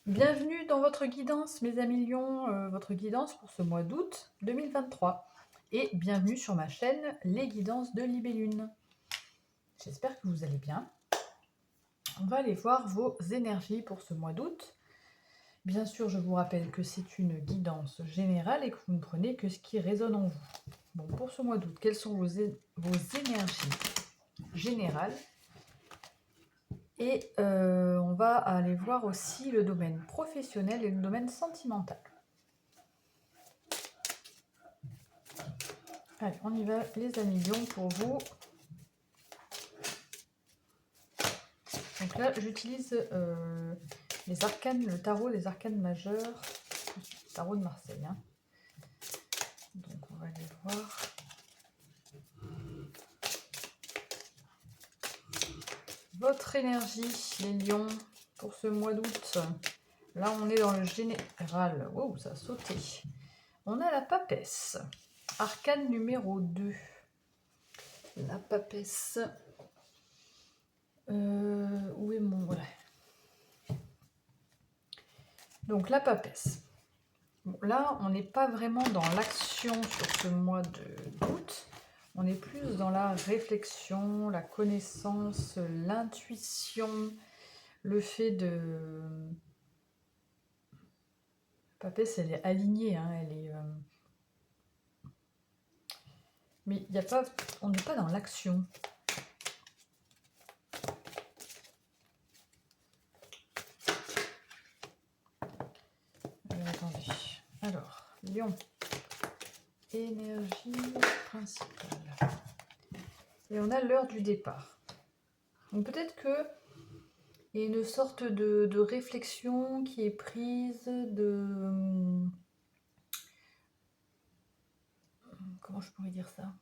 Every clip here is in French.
Bienvenue dans votre guidance, mes amis lions, votre guidance pour ce mois d'août 2023. Et bienvenue sur ma chaîne, les guidances de Libellune. J'espère que vous allez bien. On va aller voir vos énergies pour ce mois d'août. Bien sûr, je vous rappelle que c'est une guidance générale et que vous ne prenez que ce qui résonne en vous. Bon, pour ce mois d'août, quelles sont vos énergies générales? Et on va aller voir aussi le domaine professionnel et le domaine sentimental. Allez, on y va, les amis lions, pour vous. Donc là, j'utilise les arcanes, le tarot des arcanes majeures, tarot de Marseille. Hein. Donc on va aller voir. Votre énergie, les lions, pour ce mois d'août. Là, on est dans le général. Wow, ça a sauté. On a la papesse. Arcane numéro 2. La papesse. Où est mon... Voilà. Donc la papesse. Bon, là, on n'est pas vraiment dans l'action sur ce mois d'août. On est plus dans la réflexion, la connaissance, l'intuition, le fait de... Papesse, elle est alignée, hein, elle est... Mais il y a pas... on n'est pas dans l'action. Attendez. Alors, Lion. Énergie principale. Et on a l'heure du départ. Donc peut-être que il y a une sorte de réflexion qui est prise, de... Comment je pourrais dire ça?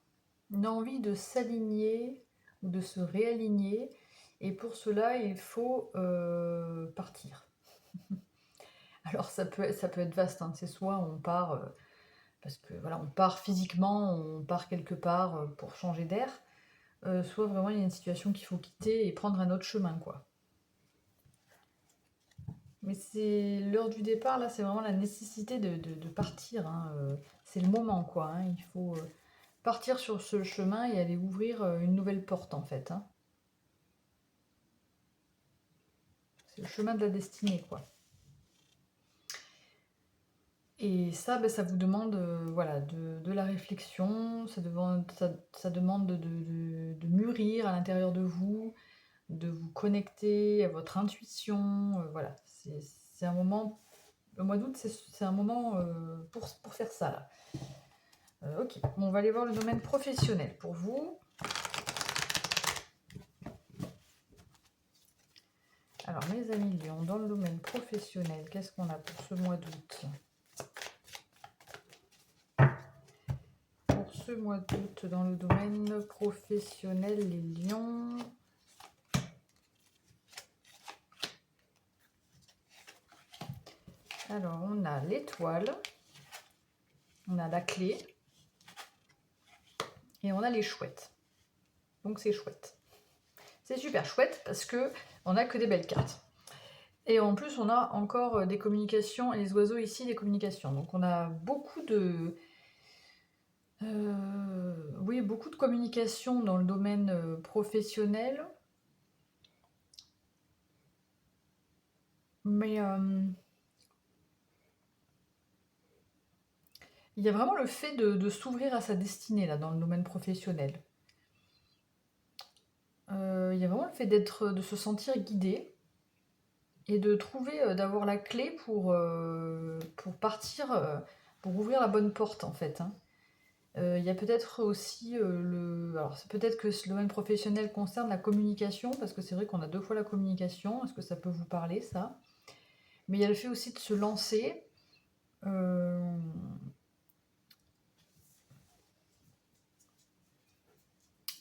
Une envie de s'aligner ou de se réaligner. Et pour cela, il faut partir. Alors ça peut être vaste. Hein. C'est soit on part, parce que voilà, on part physiquement, on part quelque part pour changer d'air. Soit vraiment il y a une situation qu'il faut quitter et prendre un autre chemin, quoi. Mais c'est l'heure du départ, là, c'est vraiment la nécessité de partir. Hein. C'est le moment, quoi. Hein. Il faut partir sur ce chemin et aller ouvrir une nouvelle porte, en fait. Hein. C'est le chemin de la destinée, quoi. Et ça, ben, ça vous demande voilà, de la réflexion, ça demande de mûrir à l'intérieur de vous, de vous connecter à votre intuition. Voilà, c'est un moment... Le mois d'août, c'est un moment pour faire ça, là. Ok, bon, on va aller voir le domaine professionnel pour vous. Alors, mes amis lions, dans le domaine professionnel, qu'est-ce qu'on a pour ce mois d'août? Pour ce mois d'août, dans le domaine professionnel, les lions... Alors, on a l'étoile, on a la clé, et on a les chouettes. Donc, c'est chouette. C'est super chouette parce que on n'a que des belles cartes. Et en plus, on a encore des communications, et les oiseaux ici, des communications. Donc, on a beaucoup de... oui, beaucoup de communication dans le domaine professionnel. Mais il y a vraiment le fait de s'ouvrir à sa destinée, là, dans le domaine professionnel. Il y a vraiment le fait de se sentir guidé et de trouver, d'avoir la clé pour partir, pour ouvrir la bonne porte, en fait. Hein. Il y a peut-être aussi alors, c'est peut-être que ce domaine professionnel concerne la communication, parce que c'est vrai qu'on a 2 fois la communication. Est-ce que ça peut vous parler, ça? Mais il y a le fait aussi de se lancer.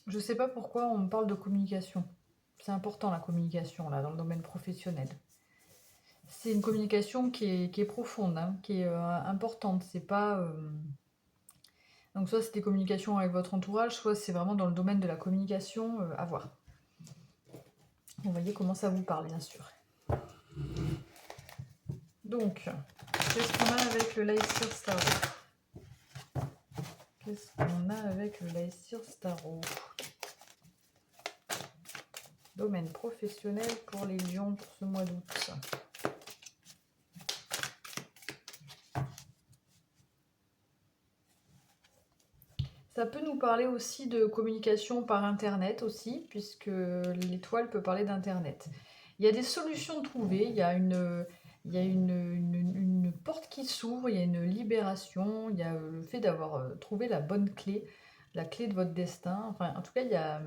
Je sais pas pourquoi on me parle de communication. C'est important, la communication, là, dans le domaine professionnel. C'est une communication qui est profonde, hein, qui est importante. C'est pas... Donc soit c'est des communications avec votre entourage, soit c'est vraiment dans le domaine de la communication à voir. Vous voyez comment ça vous parle, bien sûr. Donc, qu'est-ce qu'on a avec le Lycir Starro? Qu'est-ce qu'on a avec le Lycir Starro? Domaine professionnel pour les lions pour ce mois d'août. Ça peut nous parler aussi de communication par Internet aussi, puisque l'étoile peut parler d'Internet. Il y a des solutions trouvées, il y a une porte qui s'ouvre, il y a une libération, il y a le fait d'avoir trouvé la bonne clé, la clé de votre destin. Enfin, en tout cas, il y a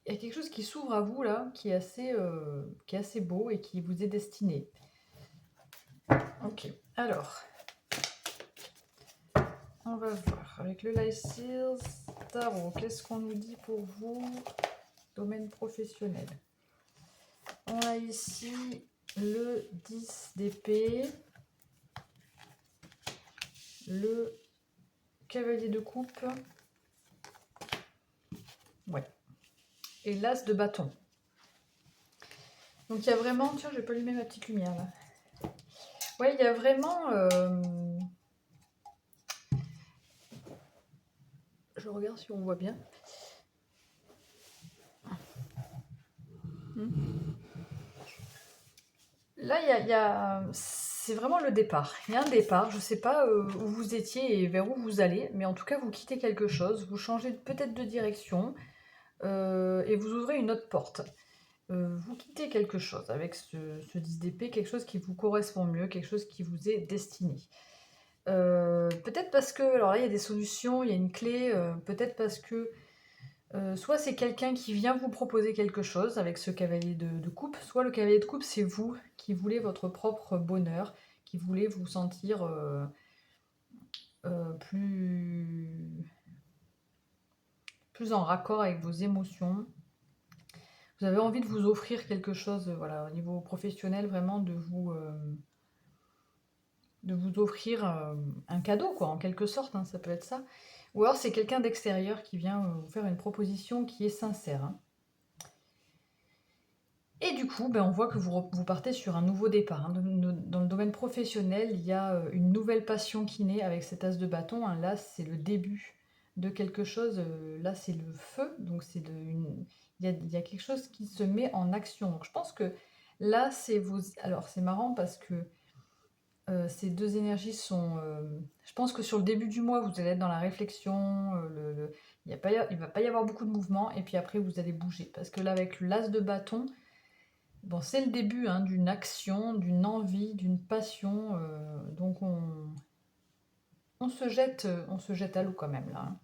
quelque chose qui s'ouvre à vous là, qui est assez beau et qui vous est destiné. Ok, alors... On va voir avec le Lycir Tarot. Qu'est-ce qu'on nous dit pour vous, domaine professionnel? On a ici le 10 d'épée, le cavalier de coupe, ouais, et l'as de bâton. Donc il y a vraiment... Tiens, je vais pas allumer ma petite lumière là. Ouais, il y a vraiment... Je regarde si on voit bien. Là, c'est vraiment le départ. Il y a un départ. Je ne sais pas où vous étiez et vers où vous allez, mais en tout cas, vous quittez quelque chose. Vous changez peut-être de direction et vous ouvrez une autre porte. Vous quittez quelque chose avec ce 10 d'épée, quelque chose qui vous correspond mieux, quelque chose qui vous est destiné. Peut-être parce que, alors là, il y a des solutions, il y a une clé, peut-être parce que soit c'est quelqu'un qui vient vous proposer quelque chose avec ce cavalier de coupe, soit le cavalier de coupe, c'est vous qui voulez votre propre bonheur, qui voulez vous sentir plus en raccord avec vos émotions. Vous avez envie de vous offrir quelque chose, voilà, au niveau professionnel, vraiment de vous offrir un cadeau, quoi, en quelque sorte, hein, ça peut être ça. Ou alors c'est quelqu'un d'extérieur qui vient vous faire une proposition qui est sincère. Hein. Et du coup, ben, on voit que vous partez sur un nouveau départ. Hein. Dans le domaine professionnel, il y a une nouvelle passion qui naît avec cet as de bâton. Hein. Là, c'est le début de quelque chose. Là, c'est le feu. Donc, il y a quelque chose qui se met en action. Donc, je pense que là, c'est vous. Alors, c'est marrant parce que ces deux énergies sont... je pense que sur le début du mois, vous allez être dans la réflexion. Il ne va pas y avoir beaucoup de mouvement. Et puis après, vous allez bouger. Parce que là, avec l'as de bâton... Bon, c'est le début hein, d'une action, d'une envie, d'une passion. Donc on se jette à l'eau quand même là. Hein.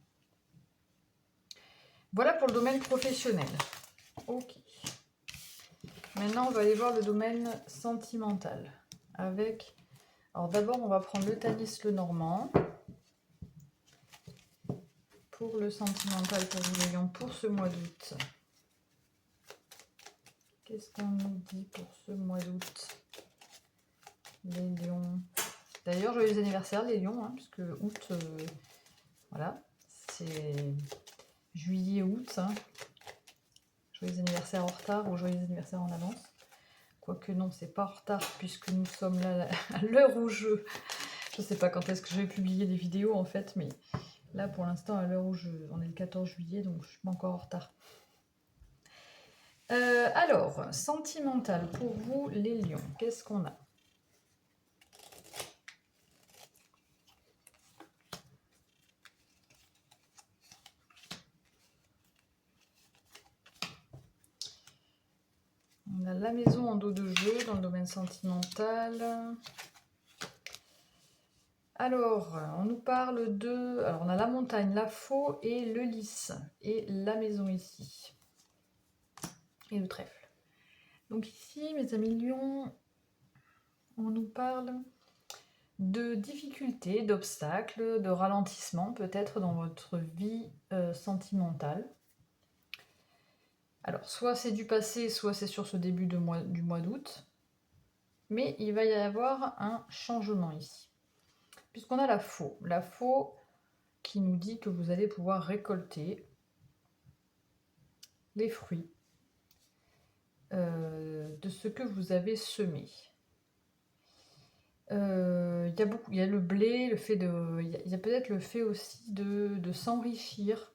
Voilà pour le domaine professionnel. Ok. Maintenant, on va aller voir le domaine sentimental. Avec. Alors d'abord, on va prendre le Thalys le Normand. Pour le sentimental pour vous les lions pour ce mois d'août. Qu'est-ce qu'on nous dit pour ce mois d'août? Les lions. D'ailleurs, joyeux anniversaire les lions, hein, puisque août, voilà, c'est juillet-août. Hein. Joyeux anniversaire en retard ou joyeux anniversaire en avance. Quoique non, c'est pas en retard puisque nous sommes là à l'heure où je sais pas quand est-ce que je vais publier des vidéos en fait, mais là pour l'instant à l'heure où on est le 14 juillet, donc je suis pas encore en retard. Alors, sentimental pour vous les lions, qu'est-ce qu'on a? On a la maison en dos de jeu dans le domaine sentimental. Alors, on nous parle de... Alors, on a la montagne, la faux et le lys. Et la maison ici. Et le trèfle. Donc ici, mes amis lions, on nous parle de difficultés, d'obstacles, de ralentissements peut-être dans votre vie sentimentale. Alors, soit c'est du passé, soit c'est sur ce début du mois d'août. Mais il va y avoir un changement ici. Puisqu'on a la faux. La faux qui nous dit que vous allez pouvoir récolter les fruits de ce que vous avez semé. Il y a le blé, le fait de il y a peut-être le fait aussi de s'enrichir,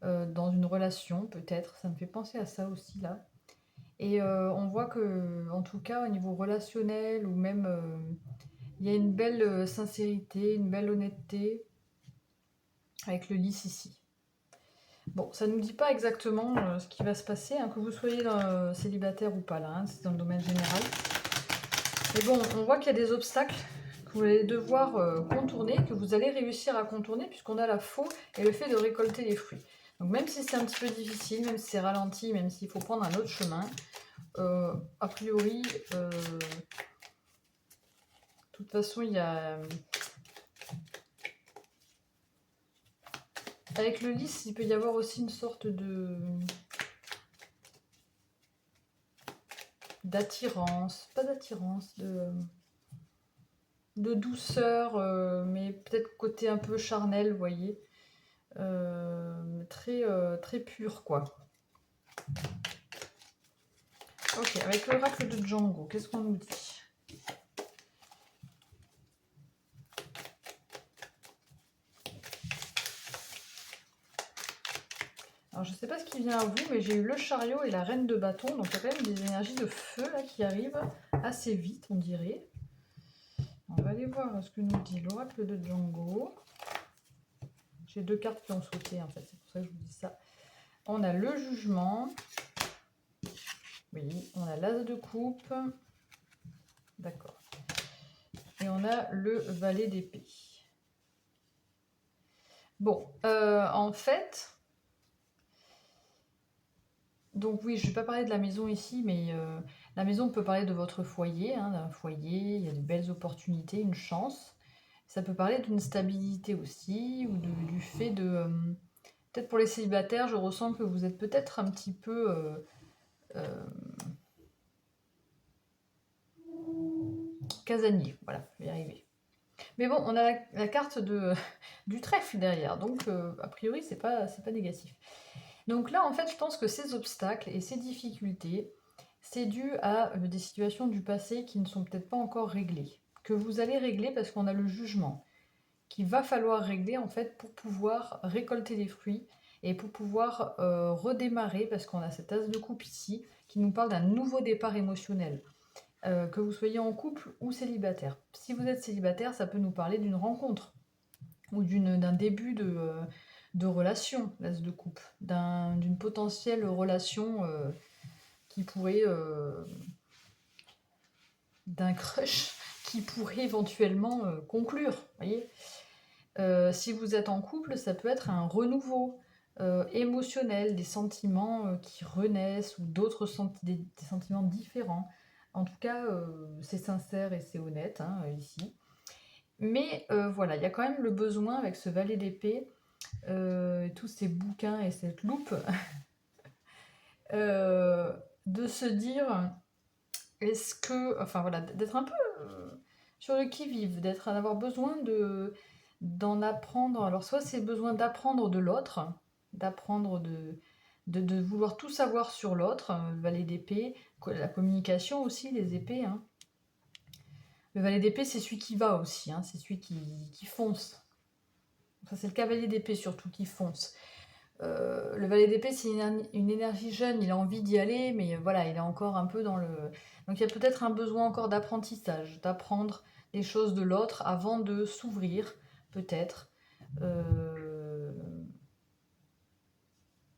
dans une relation peut-être, ça me fait penser à ça aussi là et on voit que en tout cas au niveau relationnel ou même, il y a une belle, sincérité, une belle honnêteté avec le lys ici. Bon, ça ne nous dit pas exactement, ce qui va se passer, hein, que vous soyez, célibataire ou pas là, hein, c'est dans le domaine général. Mais bon, on voit qu'il y a des obstacles que vous allez devoir contourner, que vous allez réussir à contourner, puisqu'on a la faux et le fait de récolter les fruits. Donc même si c'est un petit peu difficile, même si c'est ralenti, même s'il faut prendre un autre chemin, a priori, de toute façon, il y a... Avec le lys, il peut y avoir aussi une sorte de... d'attirance, pas d'attirance, de douceur, mais peut-être côté un peu charnel, vous voyez. Très pur, quoi. Ok, avec l'oracle de Django, qu'est-ce qu'on nous dit? Alors, je sais pas ce qui vient à vous, mais j'ai eu le chariot et la reine de bâton, donc il y a quand même des énergies de feu là qui arrivent assez vite, on dirait. On va aller voir ce que nous dit l'oracle de Django. J'ai deux cartes qui ont sauté, en fait, c'est pour ça que je vous dis ça. On a le jugement. Oui, on a l'as de coupe. D'accord. Et on a le valet d'épée. Bon, en fait... Donc oui, je ne vais pas parler de la maison ici, mais la maison peut parler de votre foyer, hein, d'un foyer, il y a de belles opportunités, une chance. Ça peut parler d'une stabilité aussi, ou du fait de... peut-être pour les célibataires, je ressens que vous êtes peut-être un petit peu... casanier, voilà, je vais y arriver. Mais bon, on a la carte du trèfle derrière, donc a priori, c'est pas négatif. Donc là, en fait, je pense que ces obstacles et ces difficultés, c'est dû à des situations du passé qui ne sont peut-être pas encore réglées, que vous allez régler parce qu'on a le jugement, qu'il va falloir régler en fait pour pouvoir récolter les fruits et pour pouvoir redémarrer, parce qu'on a cet as de coupe ici qui nous parle d'un nouveau départ émotionnel. Que vous soyez en couple ou célibataire. Si vous êtes célibataire, ça peut nous parler d'une rencontre ou d'un début de relation, l'as de coupe, d'une potentielle relation qui pourrait... d'un crush qui pourrait éventuellement conclure, voyez. Si vous êtes en couple, ça peut être un renouveau émotionnel, des sentiments qui renaissent ou des sentiments différents. En tout cas, c'est sincère et c'est honnête hein, ici. Mais voilà, il y a quand même le besoin avec ce valet d'épée, tous ces bouquins et cette loupe, de se dire, est-ce que, enfin voilà, d'être un peu sur le qui-vive, d'avoir besoin d'en apprendre. Alors soit c'est besoin d'apprendre de l'autre, d'apprendre de vouloir tout savoir sur l'autre, le valet d'épée, la communication aussi, les épées. Hein. Le valet d'épée, c'est celui qui va aussi, hein, c'est celui qui fonce. Enfin, c'est le cavalier d'épée surtout qui fonce. Le valet d'épée, c'est une énergie jeune, il a envie d'y aller, mais voilà, il est encore un peu dans le... Donc il y a peut-être un besoin encore d'apprentissage, d'apprendre des choses de l'autre avant de s'ouvrir, peut-être.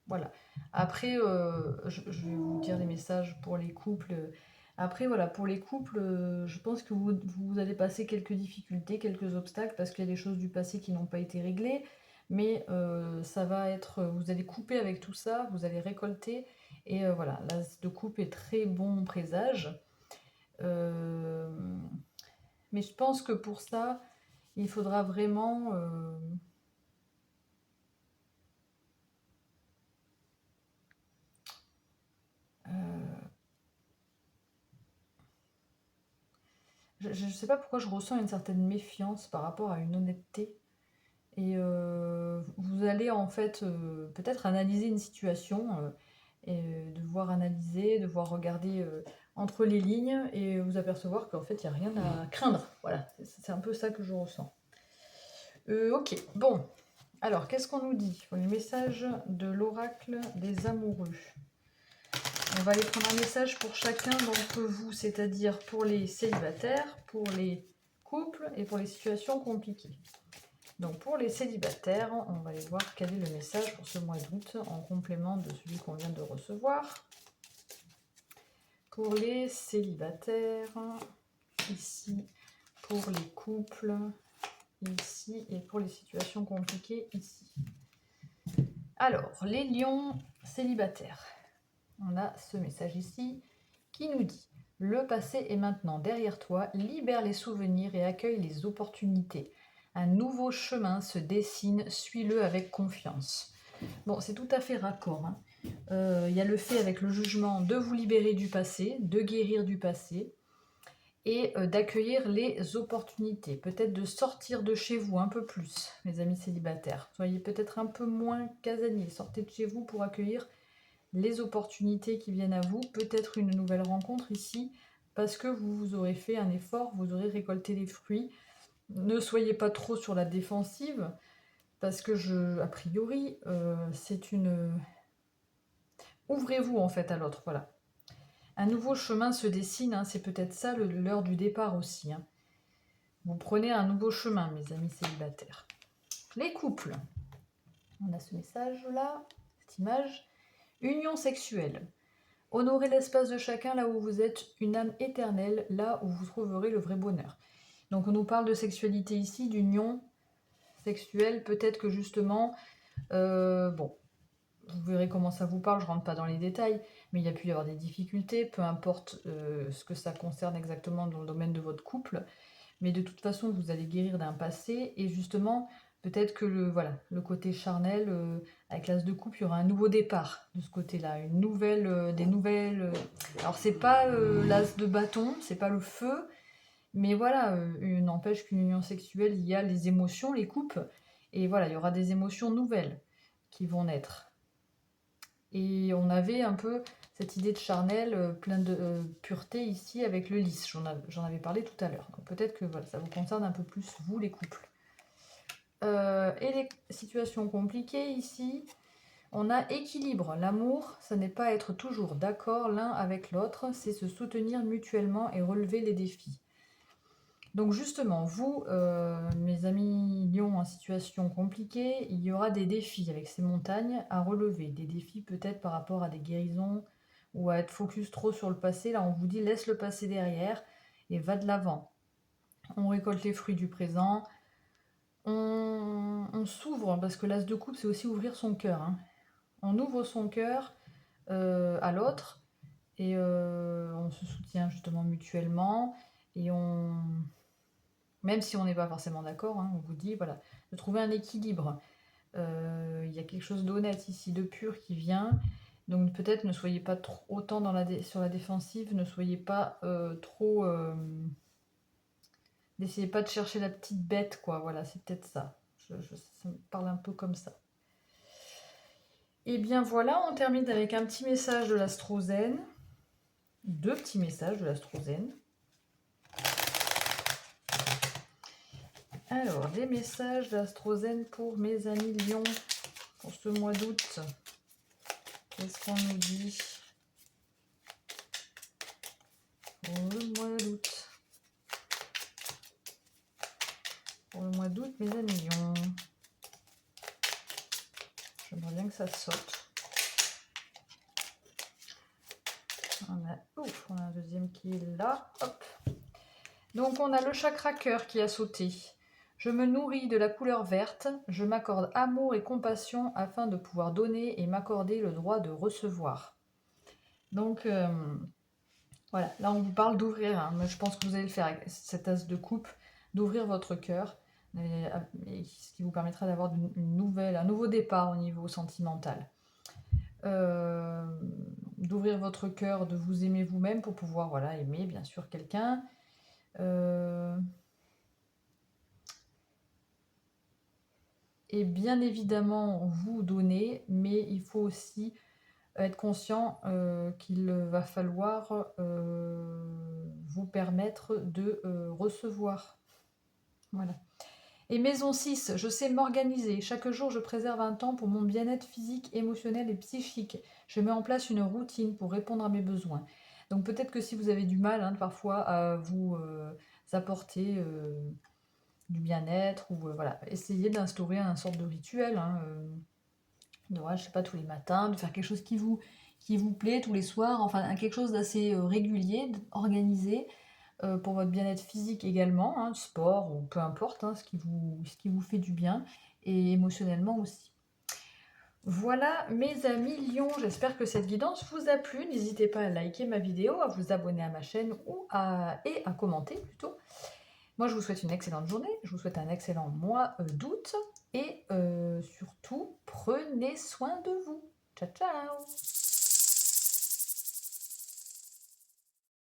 Voilà. Après, je vais vous dire les messages pour les couples. Après, voilà, pour les couples, je pense que vous allez passer quelques difficultés, quelques obstacles, parce qu'il y a des choses du passé qui n'ont pas été réglées. Mais ça va être, vous allez couper avec tout ça, vous allez récolter. Et voilà, l'as de coupe est très bon présage. Mais je pense que pour ça, il faudra vraiment... je ne sais pas pourquoi je ressens une certaine méfiance par rapport à une honnêteté. Et vous allez en fait peut-être analyser une situation et devoir analyser, devoir regarder entre les lignes et vous apercevoir qu'en fait, il n'y a rien à craindre. Voilà, c'est un peu ça que je ressens. Ok, bon. Alors, qu'est-ce qu'on nous dit? Le message de l'oracle des amoureux. On va aller prendre un message pour chacun d'entre vous, c'est-à-dire pour les célibataires, pour les couples et pour les situations compliquées. Donc pour les célibataires, on va aller voir quel est le message pour ce mois d'août en complément de celui qu'on vient de recevoir. Pour les célibataires, ici, pour les couples, ici, et pour les situations compliquées, ici. Alors, les lions célibataires. On a ce message ici qui nous dit « Le passé est maintenant derrière toi, libère les souvenirs et accueille les opportunités. Un nouveau chemin se dessine, suis-le avec confiance. » Bon, c'est tout à fait raccord. Y a le fait avec le jugement de vous libérer du passé, de guérir du passé et d'accueillir les opportunités. Peut-être de sortir de chez vous un peu plus, mes amis célibataires. Soyez peut-être un peu moins casaniers. Sortez de chez vous pour accueillir les opportunités qui viennent à vous. Peut-être une nouvelle rencontre ici, parce que vous aurez fait un effort, vous aurez récolté les fruits. Ne soyez pas trop sur la défensive, parce que a priori, c'est une... Ouvrez-vous en fait à l'autre, voilà. Un nouveau chemin se dessine, c'est peut-être ça l'heure du départ aussi. Vous prenez un nouveau chemin, mes amis célibataires. Les couples. On a ce message-là, cette image. Union sexuelle. Honorez l'espace de chacun là où vous êtes une âme éternelle, là où vous trouverez le vrai bonheur. Donc on nous parle de sexualité ici, d'union sexuelle. Peut-être que justement, bon, vous verrez comment ça vous parle, je ne rentre pas dans les détails, mais il y a pu y avoir des difficultés, peu importe ce que ça concerne exactement dans le domaine de votre couple. Mais de toute façon, vous allez guérir d'un passé et justement, peut-être que le côté charnel, avec l'as de coupe, il y aura un nouveau départ de ce côté-là, des nouvelles. Alors c'est pas l'as de bâton, c'est pas le feu, mais voilà, n'empêche qu'une union sexuelle, il y a les émotions, les coupes, et voilà, il y aura des émotions nouvelles qui vont naître. Et on avait un peu cette idée de charnel, plein de pureté ici avec le lys. J'en avais parlé tout à l'heure. Donc peut-être que voilà, ça vous concerne un peu plus, vous les couples. Et les situations compliquées ici, on a équilibre. L'amour, ça n'est pas être toujours d'accord l'un avec l'autre, c'est se soutenir mutuellement et relever les défis. Donc justement, vous, mes amis lions en situation compliquée, il y aura des défis avec ces montagnes à relever. Des défis peut-être par rapport à des guérisons ou à être focus trop sur le passé. Là, on vous dit laisse le passé derrière et va de l'avant. On récolte les fruits du présent. On s'ouvre, parce que l'as de coupe, c'est aussi ouvrir son cœur. On ouvre son cœur à l'autre et on se soutient justement mutuellement et même si on n'est pas forcément d'accord, on vous dit voilà, de trouver un équilibre. Il y a quelque chose d'honnête ici, de pur qui vient. Donc peut-être ne soyez pas trop autant sur la défensive, ne soyez pas trop... N'essayez pas de chercher la petite bête, quoi. Voilà, c'est peut-être ça. Ça me parle un peu comme ça. Et bien voilà, on termine avec un petit message de l'Astrozène. Deux petits messages de l'Astrozène. Alors, des messages d'Astrozène pour mes amis Lions pour ce mois d'août. Qu'est-ce qu'on nous dit pour le mois d'août? Pour le mois d'août, mes amis Lions. J'aimerais bien que ça saute. On a un deuxième qui est là. Hop. Donc, on a le chakra cœur qui a sauté. Je me nourris de la couleur verte, je m'accorde amour et compassion afin de pouvoir donner et m'accorder le droit de recevoir. Donc, voilà, là on vous parle d'ouvrir, mais je pense que vous allez le faire avec cette as de coupe, d'ouvrir votre cœur, et ce qui vous permettra d'avoir un nouveau départ au niveau sentimental. D'ouvrir votre cœur, de vous aimer vous-même pour pouvoir aimer bien sûr quelqu'un. Et bien évidemment vous donner, mais il faut aussi être conscient qu'il va falloir vous permettre de recevoir. Voilà. Et maison 6, je sais m'organiser. Chaque jour, je préserve un temps pour mon bien-être physique, émotionnel et psychique. Je mets en place une routine pour répondre à mes besoins. Donc peut-être que si vous avez du mal parfois à vous apporter du bien-être, ou voilà, essayez d'instaurer un sorte de rituel. Je sais pas, tous les matins, de faire quelque chose qui vous plaît tous les soirs, enfin quelque chose d'assez régulier, organisé, pour votre bien-être physique également, sport ou peu importe, ce qui vous fait du bien, et émotionnellement aussi. Voilà mes amis lions, j'espère que cette guidance vous a plu. N'hésitez pas à liker ma vidéo, à vous abonner à ma chaîne et à commenter plutôt. Moi je vous souhaite une excellente journée, je vous souhaite un excellent mois d'août et surtout prenez soin de vous. Ciao ciao.